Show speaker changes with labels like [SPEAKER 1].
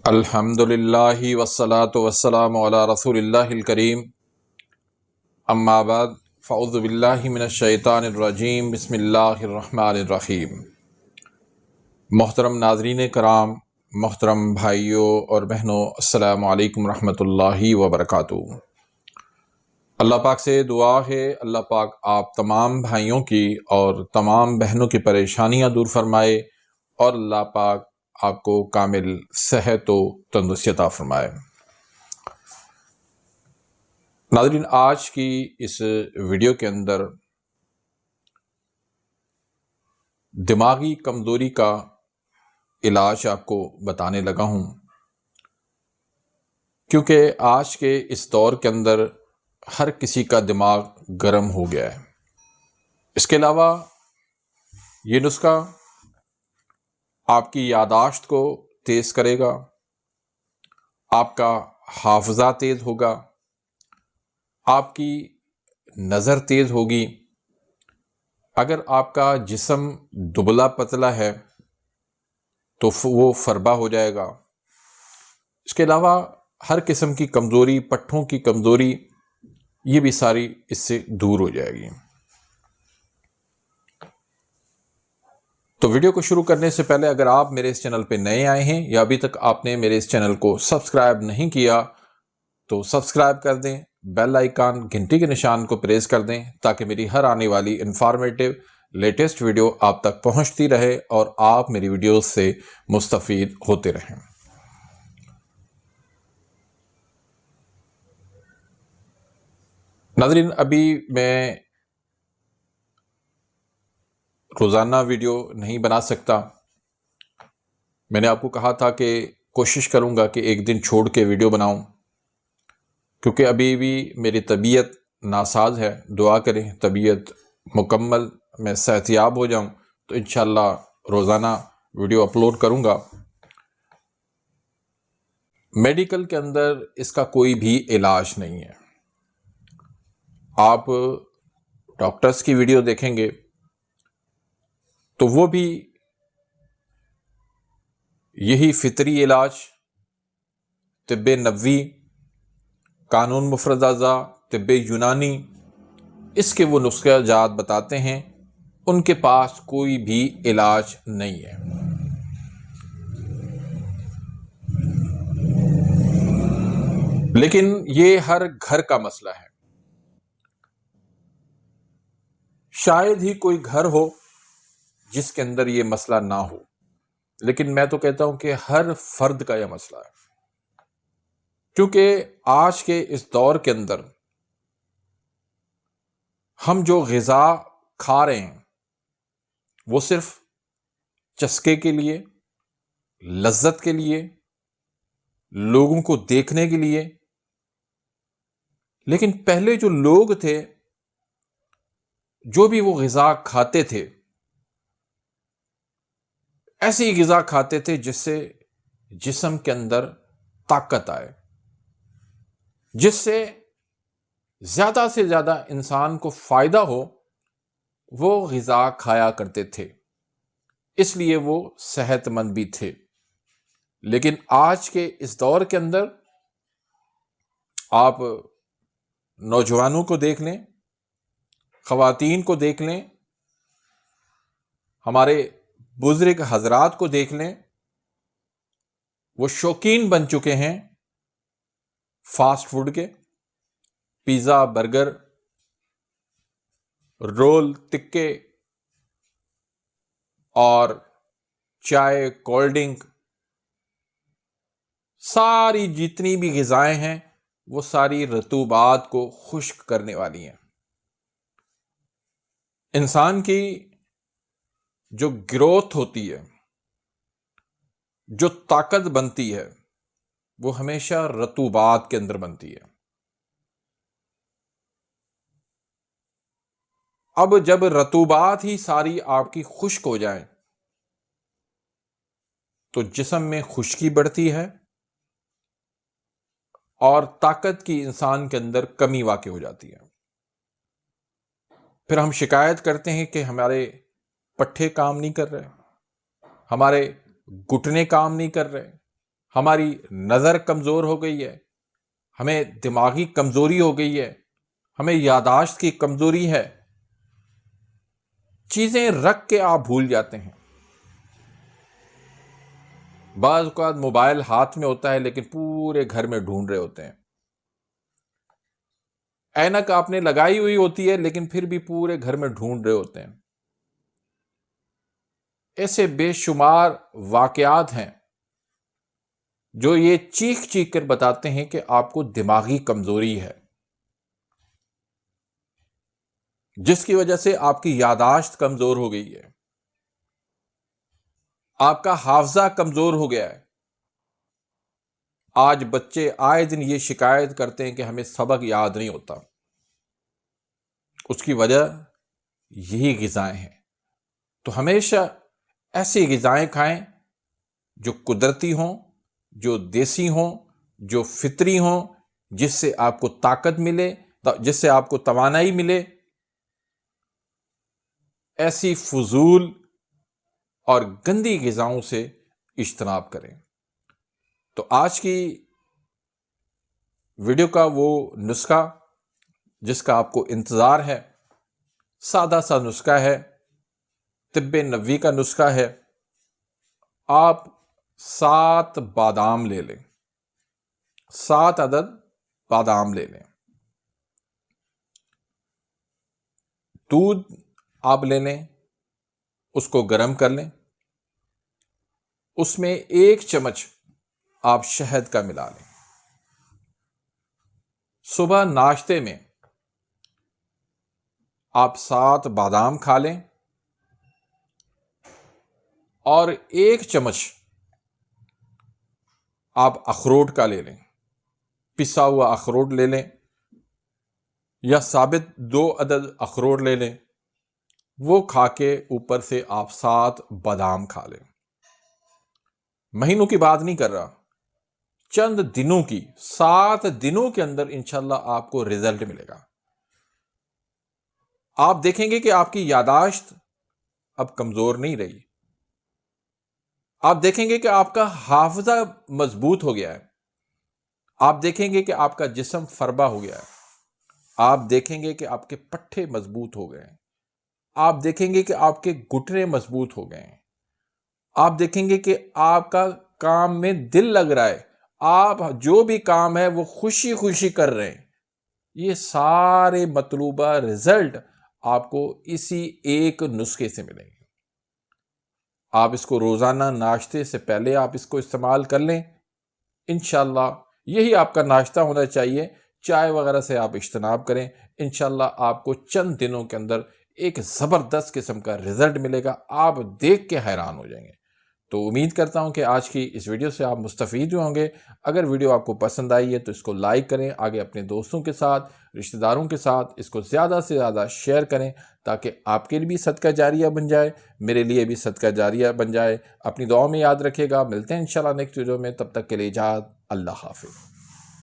[SPEAKER 1] الحمدللہ والصلاة والسلام علی رسول اللہ الکریم، اما بعد فاعوذ باللہ من الشیطان الرجیم، بسم اللہ الرحمن الرحیم۔ محترم ناظرین کرام، محترم بھائیوں اور بہنوں، السلام علیکم ورحمۃ اللہ وبرکاتہ۔ اللہ پاک سے دعا ہے اللہ پاک آپ تمام بھائیوں کی اور تمام بہنوں کی پریشانیاں دور فرمائے، اور اللہ پاک آپ کو کامل صحت و تندرستی عطا فرمائے۔ ناظرین، آج کی اس ویڈیو کے اندر دماغی کمزوری کا علاج آپ کو بتانے لگا ہوں، کیونکہ آج کے اس دور کے اندر ہر کسی کا دماغ گرم ہو گیا ہے۔ اس کے علاوہ یہ نسخہ آپ کی یادداشت کو تیز کرے گا، آپ کا حافظہ تیز ہوگا، آپ کی نظر تیز ہوگی۔ اگر آپ کا جسم دبلا پتلا ہے تو وہ فربا ہو جائے گا۔ اس کے علاوہ ہر قسم کی کمزوری، پٹھوں کی کمزوری، یہ بھی ساری اس سے دور ہو جائے گی۔ تو ویڈیو کو شروع کرنے سے پہلے اگر آپ میرے اس چینل پہ نئے آئے ہیں یا ابھی تک آپ نے میرے اس چینل کو سبسکرائب نہیں کیا تو سبسکرائب کر دیں، بیل آئیکن گھنٹی کے نشان کو پریس کر دیں تاکہ میری ہر آنے والی انفارمیٹیو لیٹسٹ ویڈیو آپ تک پہنچتی رہے اور آپ میری ویڈیوز سے مستفید ہوتے رہیں۔ ناظرین، ابھی میں روزانہ ویڈیو نہیں بنا سکتا۔ میں نے آپ کو کہا تھا کہ کوشش کروں گا کہ ایک دن چھوڑ کے ویڈیو بناؤں، کیونکہ ابھی بھی میری طبیعت ناساز ہے۔ دعا کریں طبیعت مکمل میں صحت یاب ہو جاؤں تو انشاءاللہ روزانہ ویڈیو اپلوڈ کروں گا۔ میڈیکل کے اندر اس کا کوئی بھی علاج نہیں ہے۔ آپ ڈاکٹرز کی ویڈیو دیکھیں گے تو وہ بھی یہی فطری علاج، طب نبوی، قانون مفرد اعضاء، طب یونانی، اس کے وہ نسخہ جات بتاتے ہیں۔ ان کے پاس کوئی بھی علاج نہیں ہے۔ لیکن یہ ہر گھر کا مسئلہ ہے۔ شاید ہی کوئی گھر ہو جس کے اندر یہ مسئلہ نہ ہو، لیکن میں تو کہتا ہوں کہ ہر فرد کا یہ مسئلہ ہے، کیونکہ آج کے اس دور کے اندر ہم جو غذا کھا رہے ہیں وہ صرف چسکے کے لیے، لذت کے لیے، لوگوں کو دیکھنے کے لیے۔ لیکن پہلے جو لوگ تھے، جو بھی وہ غذا کھاتے تھے، ایسی غذا کھاتے تھے جس سے جسم کے اندر طاقت آئے، جس سے زیادہ انسان کو فائدہ ہو، وہ غذا کھایا کرتے تھے، اس لیے وہ صحت مند بھی تھے۔ لیکن آج کے اس دور کے اندر آپ نوجوانوں کو دیکھ لیں، خواتین کو دیکھ لیں، ہمارے بزرگ حضرات کو دیکھ لیں، وہ شوقین بن چکے ہیں فاسٹ فوڈ کے، پیزا، برگر، رول، تکے اور چائے، کولڈ ڈرنک، ساری جتنی بھی غذائیں ہیں وہ ساری رطوبات کو خشک کرنے والی ہیں۔ انسان کی جو گروتھ ہوتی ہے، جو طاقت بنتی ہے، وہ ہمیشہ رطوبات کے اندر بنتی ہے۔ اب جب رطوبات ہی ساری آپ کی خشک ہو جائیں تو جسم میں خشکی بڑھتی ہے اور طاقت کی انسان کے اندر کمی واقع ہو جاتی ہے۔ پھر ہم شکایت کرتے ہیں کہ ہمارے پٹھے کام نہیں کر رہے، ہمارے گھٹنے کام نہیں کر رہے، ہماری نظر کمزور ہو گئی ہے، ہمیں دماغی کمزوری ہو گئی ہے، ہمیں یادداشت کی کمزوری ہے، چیزیں رکھ کے آپ بھول جاتے ہیں۔ بعض اوقات موبائل ہاتھ میں ہوتا ہے لیکن پورے گھر میں ڈھونڈ رہے ہوتے ہیں۔ اینک آپ نے لگائی ہوئی ہوتی ہے لیکن پھر بھی پورے گھر میں ڈھونڈ رہے ہوتے ہیں۔ ایسے بے شمار واقعات ہیں جو یہ چیخ چیخ کر بتاتے ہیں کہ آپ کو دماغی کمزوری ہے، جس کی وجہ سے آپ کی یادداشت کمزور ہو گئی ہے، آپ کا حافظہ کمزور ہو گیا ہے۔ آج بچے آئے دن یہ شکایت کرتے ہیں کہ ہمیں سبق یاد نہیں ہوتا۔ اس کی وجہ یہی غذائیں ہیں۔ تو ہمیشہ ایسی غذائیں کھائیں جو قدرتی ہوں، جو دیسی ہوں، جو فطری ہوں، جس سے آپ کو طاقت ملے، جس سے آپ کو توانائی ملے۔ ایسی فضول اور گندی غذاؤں سے اجتناب کریں۔ تو آج کی ویڈیو کا وہ نسخہ جس کا آپ کو انتظار ہے، سادہ سا نسخہ ہے، طب نبوی کا نسخہ ہے۔ آپ 7 بادام لے لیں، 7 عدد بادام لے لیں۔ دودھ آپ لے لیں، اس کو گرم کر لیں، اس میں 1 چمچ آپ شہد کا ملا لیں۔ صبح ناشتے میں آپ 7 بادام کھا لیں اور 1 چمچ آپ اخروٹ کا لے لیں، پسا ہوا اخروٹ لے لیں یا ثابت 2 عدد اخروٹ لے لیں، وہ کھا کے اوپر سے آپ 7 بادام کھا لیں۔ مہینوں کی بات نہیں کر رہا، چند دنوں کی، 7 دنوں کے اندر انشاءاللہ آپ کو رزلٹ ملے گا۔ آپ دیکھیں گے کہ آپ کی یادداشت اب کمزور نہیں رہی، آپ دیکھیں گے کہ آپ کا حافظہ مضبوط ہو گیا ہے، آپ دیکھیں گے کہ آپ کا جسم فربہ ہو گیا ہے، آپ دیکھیں گے کہ آپ کے پٹھے مضبوط ہو گئے ہیں، آپ دیکھیں گے کہ آپ کے گھٹنے مضبوط ہو گئے ہیں، آپ دیکھیں گے کہ آپ کا کام میں دل لگ رہا ہے، آپ جو بھی کام ہے وہ خوشی خوشی کر رہے ہیں۔ یہ سارے مطلوبہ رزلٹ آپ کو اسی ایک نسخے سے ملیں گے۔ آپ اس کو روزانہ ناشتے سے پہلے آپ اس کو استعمال کر لیں، انشاءاللہ یہی آپ کا ناشتہ ہونا چاہیے۔ چائے وغیرہ سے آپ اجتناب کریں، انشاءاللہ آپ کو چند دنوں کے اندر ایک زبردست قسم کا رزلٹ ملے گا، آپ دیکھ کے حیران ہو جائیں گے۔ تو امید کرتا ہوں کہ آج کی اس ویڈیو سے آپ مستفید ہوئے ہوں گے۔ اگر ویڈیو آپ کو پسند آئی ہے تو اس کو لائک کریں، آگے اپنے دوستوں کے ساتھ، رشتہ داروں کے ساتھ اس کو زیادہ سے زیادہ شیئر کریں تاکہ آپ کے لیے بھی صدقہ جاریہ بن جائے، میرے لیے بھی صدقہ جاریہ بن جائے۔ اپنی دعاؤں میں یاد رکھیے گا، ملتے ہیں انشاءاللہ نیکسٹ ویڈیو میں، تب تک کے لیے اجازت، اللہ حافظ۔